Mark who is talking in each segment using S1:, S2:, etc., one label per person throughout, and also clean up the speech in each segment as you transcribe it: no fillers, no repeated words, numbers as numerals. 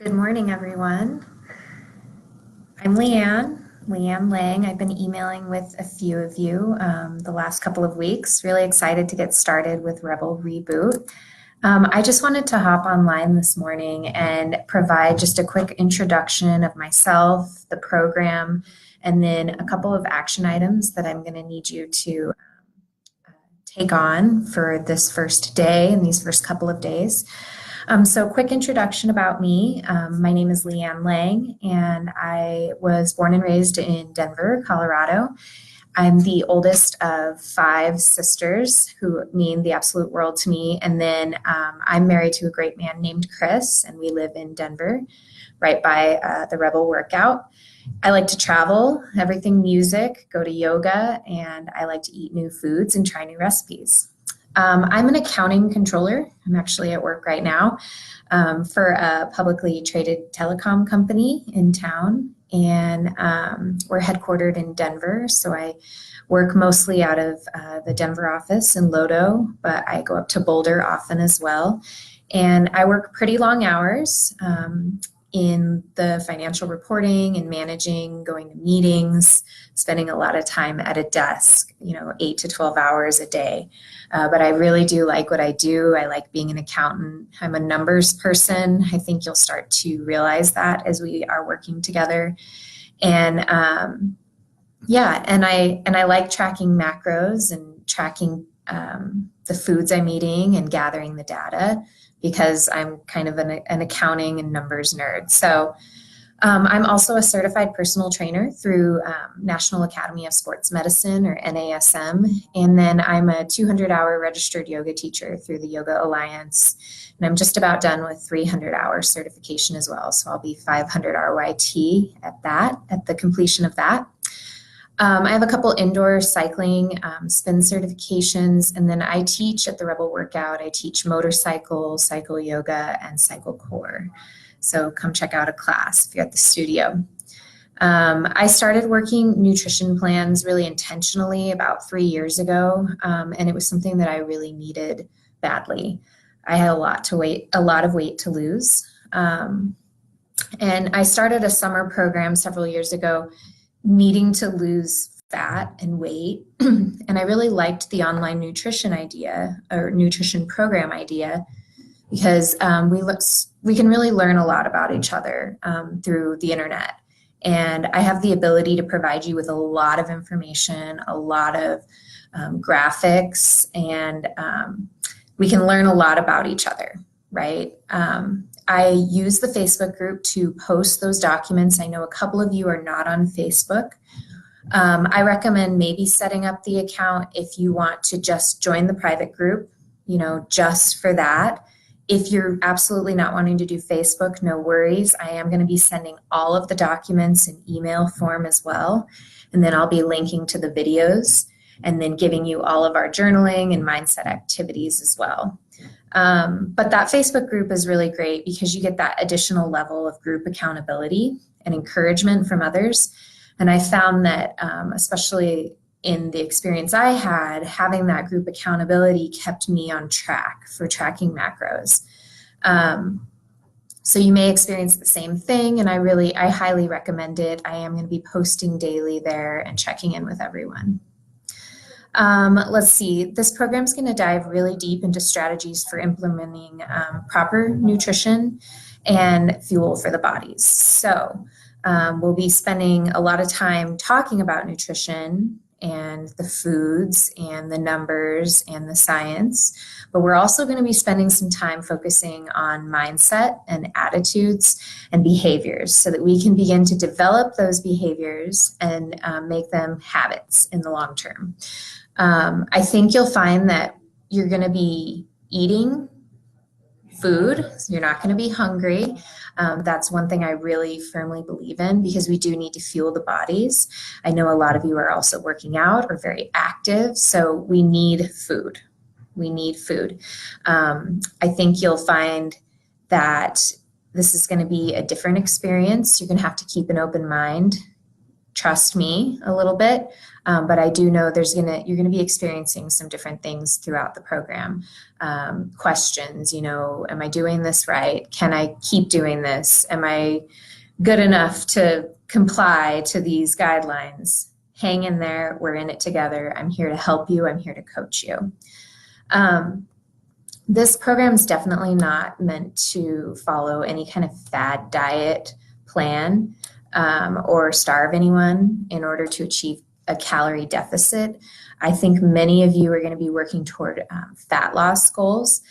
S1: Good morning, everyone. I'm Leanne Lang. I've been emailing with a few of you the last couple of weeks. Really excited to get started with Rebel Reboot. I just wanted to hop online this morning and provide just a quick introduction of myself, the program, and then a couple of action items that I'm going to need you to take on for this first day and these first couple of days. So quick introduction about me. My name is Leanne Lang, and I was born and raised in Denver, Colorado. I'm the oldest of 5 sisters who mean the absolute world to me. And then I'm married to a great man named Chris, and we live in Denver, right by the Rebel Workout. I like to travel, everything music, go to yoga, and I like to eat new foods and try new recipes. I'm an accounting controller. I'm actually at work right now for a publicly traded telecom company in town, and we're headquartered in Denver. So I work mostly out of the Denver office in Lodo, but I go up to Boulder often as well. And I work pretty long hours in the financial reporting and managing, going to meetings, spending a lot of time at a desk, 8 to 12 hours a day. But I really do like what I do. I like being an accountant. I'm a numbers person. I think you'll start to realize that as we are working together. And and I like tracking macros and tracking the foods I'm eating and gathering the data, because I'm kind of an accounting and numbers nerd. So I'm also a certified personal trainer through National Academy of Sports Medicine, or NASM. And then I'm a 200-hour registered yoga teacher through the Yoga Alliance. And I'm just about done with 300-hour certification as well. So I'll be 500 RYT at the completion of that. I have a couple indoor cycling, spin certifications, and then I teach at the Rebel Workout. I teach motorcycle, cycle yoga, and cycle core. So come check out a class if you're at the studio. I started working nutrition plans really intentionally about 3 years ago, and it was something that I really needed badly. I had a lot of weight to lose. And I started a summer program several years ago needing to lose fat and weight. And I really liked the online nutrition idea, or nutrition program idea, because we can really learn a lot about each other through the internet. And I have the ability to provide you with a lot of information, a lot of graphics, and we can learn a lot about each other, right? I use the Facebook group to post those documents. I know a couple of you are not on Facebook. I recommend maybe setting up the account if you want to just join the private group, just for that. If you're absolutely not wanting to do Facebook, no worries. I am going to be sending all of the documents in email form as well. And then I'll be linking to the videos and then giving you all of our journaling and mindset activities as well. But that Facebook group is really great because you get that additional level of group accountability and encouragement from others. And I found that, especially in the experience I had, having that group accountability kept me on track for tracking macros. So you may experience the same thing, and I highly recommend it. I am going to be posting daily there and checking in with everyone. Let's see, this program is going to dive really deep into strategies for implementing proper nutrition and fuel for the bodies. So we'll be spending a lot of time talking about nutrition and the foods and the numbers and the science, but we're also going to be spending some time focusing on mindset and attitudes and behaviors so that we can begin to develop those behaviors and make them habits in the long term. I think you'll find that you're going to be eating food. So you're not going to be hungry. That's one thing I really firmly believe in, because we do need to fuel the bodies. I know a lot of you are also working out or very active, so we need food. We need food. I think you'll find that this is going to be a different experience. You're going to have to keep an open mind. trust me a little bit, but I do know you're gonna be experiencing some different things throughout the program. Questions, am I doing this right? Can I keep doing this? Am I good enough to comply to these guidelines? Hang in there. We're in it together. I'm here to help you. I'm here to coach you. This program is definitely not meant to follow any kind of fad diet plan or starve anyone in order to achieve a calorie deficit. I think many of you are going to be working toward fat loss goals.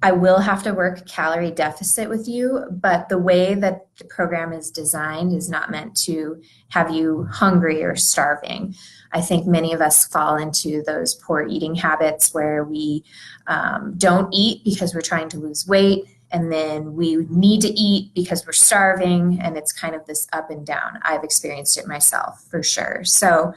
S1: I will have to work a calorie deficit with you, but the way that the program is designed is not meant to have you hungry or starving. I think many of us fall into those poor eating habits where we don't eat because we're trying to lose weight, and then we need to eat because we're starving, and it's kind of this up and down. I've experienced it myself for sure. So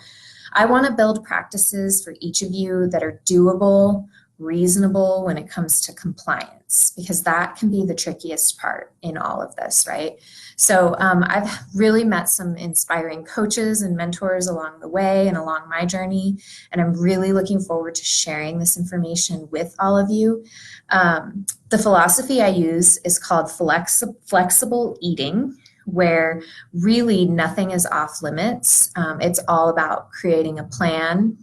S1: I want to build practices for each of you that are doable, reasonable when it comes to compliance, because that can be the trickiest part in all of this, right? So I've really met some inspiring coaches and mentors along the way and along my journey, and I'm really looking forward to sharing this information with all of you. The philosophy I use is called flexible eating, where really nothing is off limits. It's all about creating a plan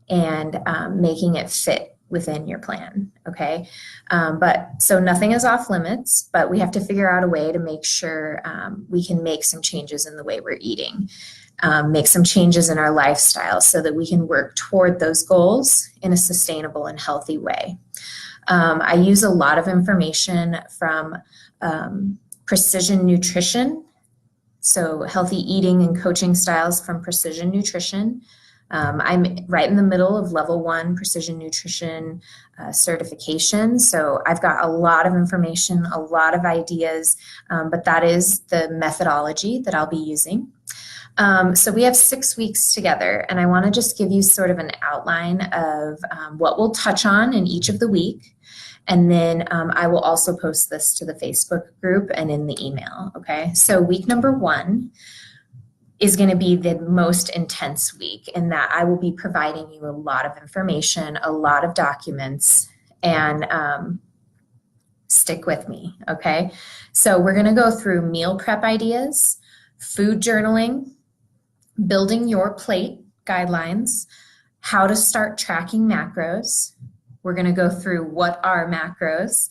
S1: and making it fit within your plan, okay? So nothing is off limits, but we have to figure out a way to make sure we can make some changes in the way we're eating, make some changes in our lifestyle so that we can work toward those goals in a sustainable and healthy way. I use a lot of information from Precision Nutrition, so healthy eating and coaching styles from Precision Nutrition. I'm right in the middle of level 1 precision nutrition certification. So I've got a lot of information, a lot of ideas, but that is the methodology that I'll be using. So we have 6 weeks together, and I want to just give you sort of an outline of what we'll touch on in each of the week. And then I will also post this to the Facebook group and in the email, okay? So week number 1 is going to be the most intense week in that I will be providing you a lot of information, a lot of documents, and stick with me, okay? So we're going to go through meal prep ideas, food journaling, building your plate guidelines, how to start tracking macros. We're going to go through what are macros.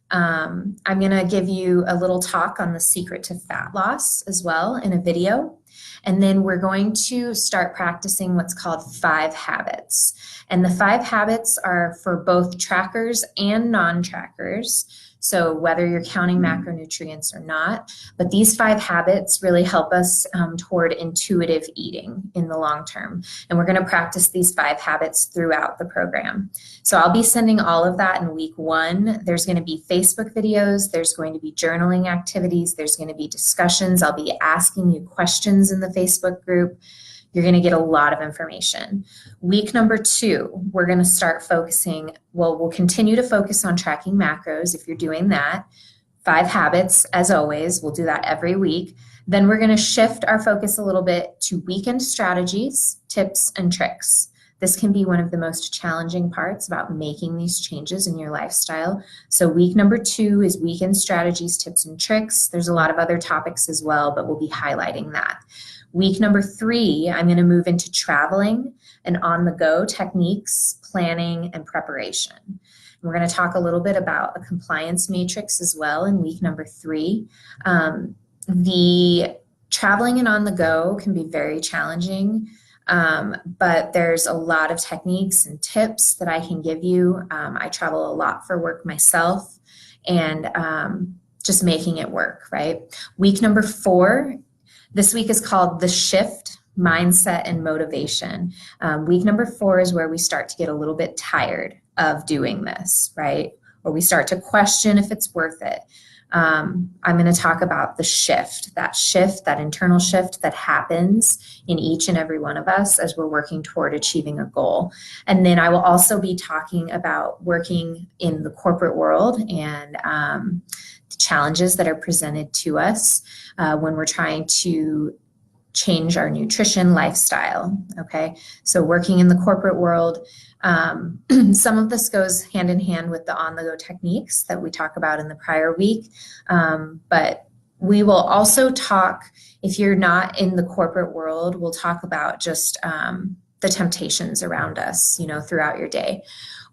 S1: I'm going to give you a little talk on the secret to fat loss as well in a video. And then we're going to start practicing what's called 5 habits. And the 5 habits are for both trackers and non-trackers. So whether you're counting macronutrients or not, but these 5 habits really help us toward intuitive eating in the long term. And we're going to practice these 5 habits throughout the program. So I'll be sending all of that in week 1. There's going to be Facebook videos. There's going to be journaling activities. There's going to be discussions. I'll be asking you questions in the Facebook group. You're going to get a lot of information. Week number 2, we're going to start focusing, we'll continue to focus on tracking macros if you're doing that. 5 habits, as always, we'll do that every week. Then we're going to shift our focus a little bit to weekend strategies, tips, and tricks. This can be one of the most challenging parts about making these changes in your lifestyle. So week number 2 is weekend strategies, tips, and tricks. There's a lot of other topics as well, but we'll be highlighting that. Week number 3, I'm going to move into traveling and on-the-go techniques, planning, and preparation. We're going to talk a little bit about a compliance matrix as well in week number 3. The traveling and on-the-go can be very challenging, but there's a lot of techniques and tips that I can give you. I travel a lot for work myself, and just making it work, right? Week number 4, this week is called The Shift, Mindset, and Motivation. Week number 4 is where we start to get a little bit tired of doing this, right? Or we start to question if it's worth it. I'm going to talk about the shift, that internal shift that happens in each and every one of us as we're working toward achieving a goal. And then I will also be talking about working in the corporate world and the challenges that are presented to us when we're trying to change our nutrition lifestyle, okay? So working in the corporate world, some of this goes hand in hand with the on-the-go techniques that we talk about in the prior week, but we will also talk, if you're not in the corporate world, we'll talk about just the temptations around us, throughout your day.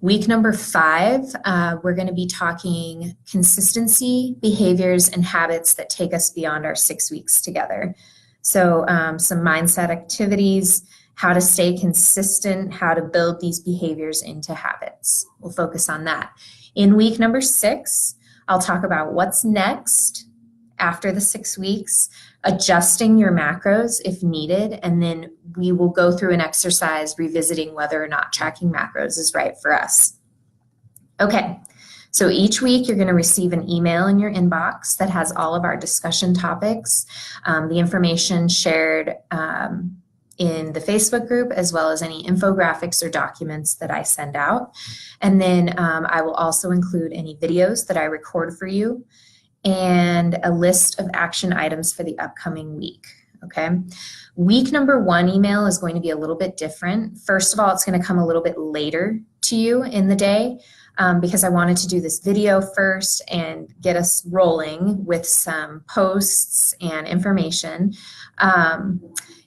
S1: Week number 5, we're going to be talking consistency, behaviors, and habits that take us beyond our 6 weeks together. So some mindset activities, how to stay consistent, how to build these behaviors into habits. We'll focus on that. In week number 6, I'll talk about what's next after the 6 weeks, adjusting your macros if needed, and then we will go through an exercise revisiting whether or not tracking macros is right for us. Okay, so each week you're going to receive an email in your inbox that has all of our discussion topics, the information shared in the Facebook group, as well as any infographics or documents that I send out. And then I will also include any videos that I record for you and a list of action items for the upcoming week, okay? Week number 1 email is going to be a little bit different. First of all, it's going to come a little bit later to you in the day because I wanted to do this video first and get us rolling with some posts and information.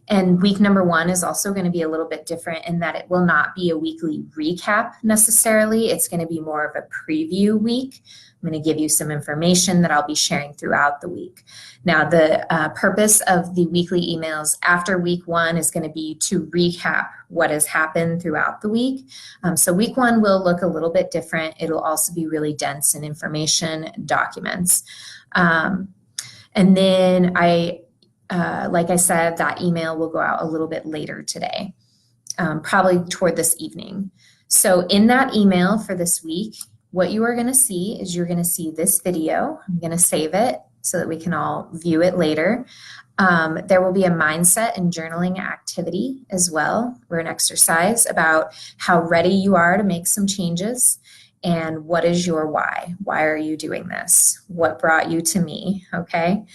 S1: And week number 1 is also going to be a little bit different in that it will not be a weekly recap necessarily. It's going to be more of a preview week. I'm going to give you some information that I'll be sharing throughout the week. Now, the purpose of the weekly emails after week 1 is going to be to recap what has happened throughout the week. So week 1 will look a little bit different. It'll also be really dense in information documents. And then like I said, that email will go out a little bit later today, probably toward this evening. So in that email for this week, what you are going to see is you're going to see this video. I'm going to save it so that we can all view it later. There will be a mindset and journaling activity as well, or an exercise about how ready you are to make some changes and what is your why. Why are you doing this? What brought you to me? Okay.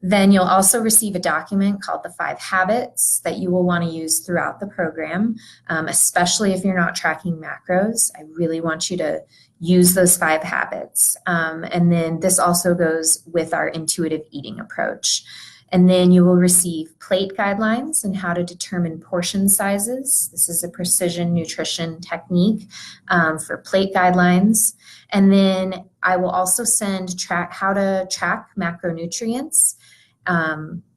S1: Then you'll also receive a document called the 5 habits that you will want to use throughout the program, especially if you're not tracking macros. I really want you to use those 5 habits. And then this also goes with our intuitive eating approach. And then you will receive plate guidelines and how to determine portion sizes. This is a precision nutrition technique for plate guidelines. And then I will also send how to track macronutrients,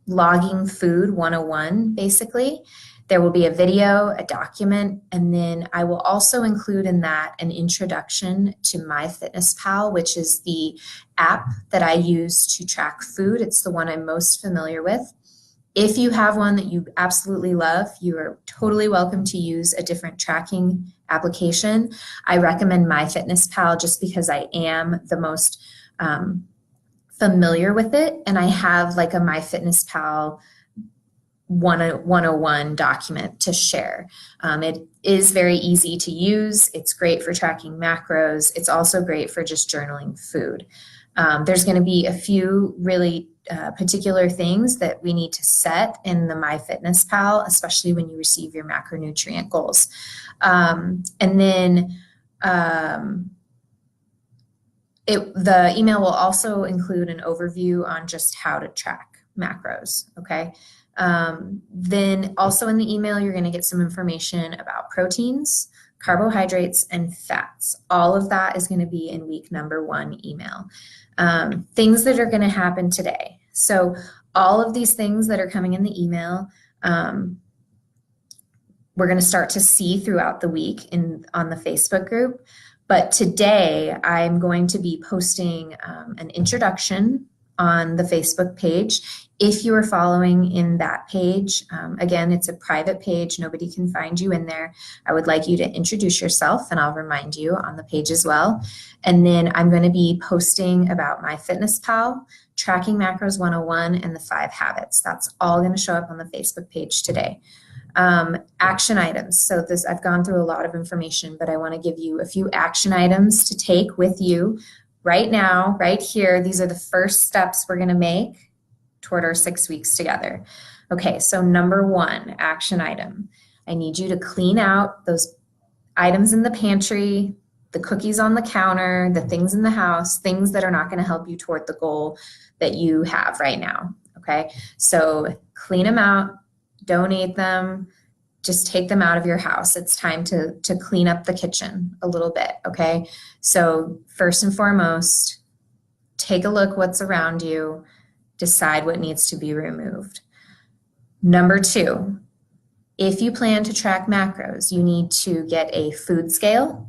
S1: logging food 101, basically. There will be a video, a document, and then I will also include in that an introduction to MyFitnessPal, which is the app that I use to track food. It's the one I'm most familiar with. If you have one that you absolutely love, you are totally welcome to use a different tracking application. I recommend MyFitnessPal just because I am the most familiar with it, and I have like a MyFitnessPal 101 document to share. It is very easy to use. It's great for tracking macros. It's also great for just journaling food. There's going to be a few really particular things that we need to set in the MyFitnessPal, especially when you receive your macronutrient goals. And then the email will also include an overview on just how to track macros, okay? Then also in the email, you're going to get some information about proteins, carbohydrates, and fats. All of that is going to be in week number 1 email. Things that are going to happen today. So all of these things that are coming in the email, we're going to start to see throughout the week on the Facebook group. But today I'm going to be posting an introduction on the Facebook page. If you are following in that page, again, it's a private page. Nobody can find you in there. I would like you to introduce yourself, and I'll remind you on the page as well. And then I'm going to be posting about MyFitnessPal, Tracking Macros 101, and the 5 habits. That's all going to show up on the Facebook page today. Action items. So I've gone through a lot of information, but I want to give you a few action items to take with you right now, right here. These are the first steps we're going to make toward our 6 weeks together. Okay, so number one, action item. I need you to clean out those items in the pantry, the cookies on the counter, the things in the house, things that are not going to help you toward the goal that you have right now. Okay, so clean them out, donate them, just take them out of your house. It's time to clean up the kitchen a little bit. Okay, so first and foremost, take a look what's around you, decide what needs to be removed. Number two, if you plan to track macros, you need to get a food scale.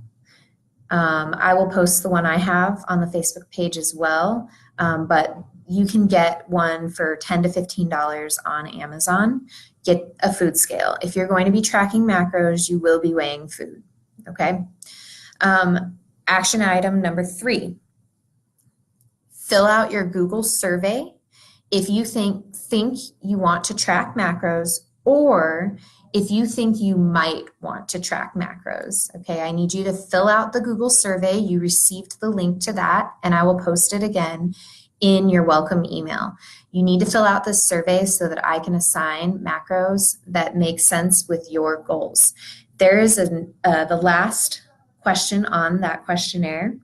S1: I will post the one I have on the Facebook page as well, but you can get one for $10 to $15 on Amazon. Get a food scale. If you're going to be tracking macros, you will be weighing food, okay? Action item number three, fill out your Google survey if you think you want to track macros, or if you think you might want to track macros. Okay, I need you to fill out the Google survey. You received the link to that, and I will post it again in your welcome email. You need to fill out this survey so that I can assign macros that make sense with your goals. There is the last question on that questionnaire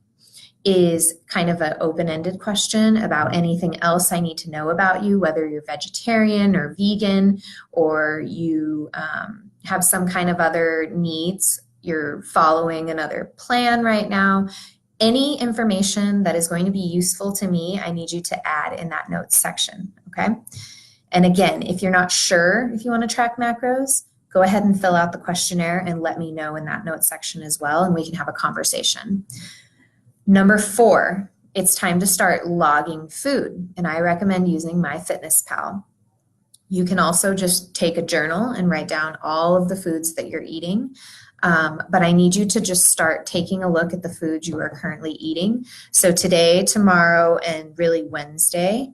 S1: is kind of an open-ended question about anything else I need to know about you, whether you're vegetarian or vegan, or you have some kind of other needs, you're following another plan right now. Any information that is going to be useful to me, I need you to add in that notes section, okay? And again, if you're not sure if you want to track macros, go ahead and fill out the questionnaire and let me know in that notes section as well, and we can have a conversation. Number four, it's time to start logging food, and I recommend using MyFitnessPal. You can also just take a journal and write down all of the foods that you're eating, but I need you to just start taking a look at the foods you are currently eating. So today, tomorrow, and really Wednesday,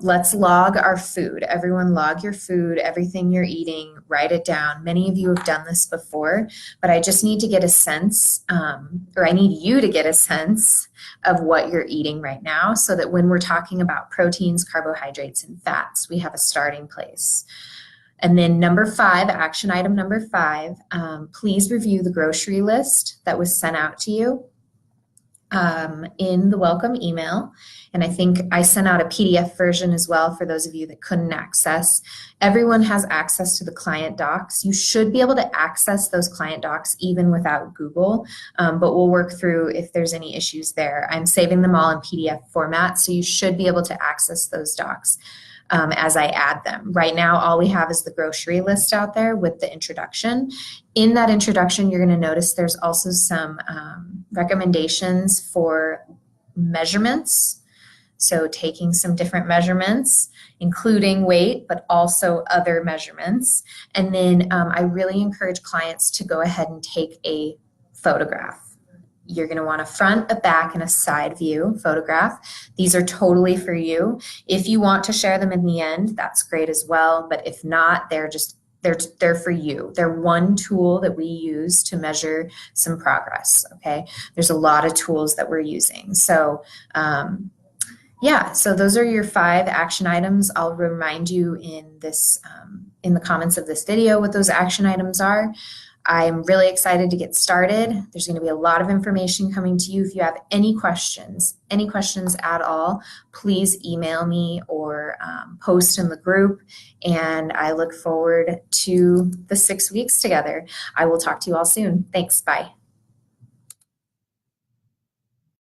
S1: let's log our food. Everyone log your food, everything you're eating, write it down. Many of you have done this before, but I just need to get a sense, or I need you to get a sense of what you're eating right now so that when we're talking about proteins, carbohydrates, and fats, we have a starting place. And then number five, action item number five, please review the grocery list that was sent out to you in the welcome email. And I think I sent out a PDF version as well for those of you that couldn't access. Everyone has access to the client docs. You should be able to access those client docs even without Google, but we'll work through if there's any issues there. I'm saving them all in PDF format, so you should be able to access those docs as I add them. Right now, all we have is the grocery list out there with the introduction. In that introduction, you're going to notice there's also some recommendations for measurements. So taking some different measurements, including weight, but also other measurements. And then I really encourage clients to go ahead and take a photograph. You're going to want a front, a back, and a side view photograph. These are totally for you. If you want to share them in the end, that's great as well. But if not, they're for you. They're one tool that we use to measure some progress, okay? There's a lot of tools that we're using. So yeah, so those are your 5 action items. I'll remind you in this in the comments of this video what those action items are. I'm really excited to get started. There's going to be a lot of information coming to you. If you have any questions at all, please email me or post in the group. And I look forward to the 6 weeks together. I will talk to you all soon. Thanks. Bye.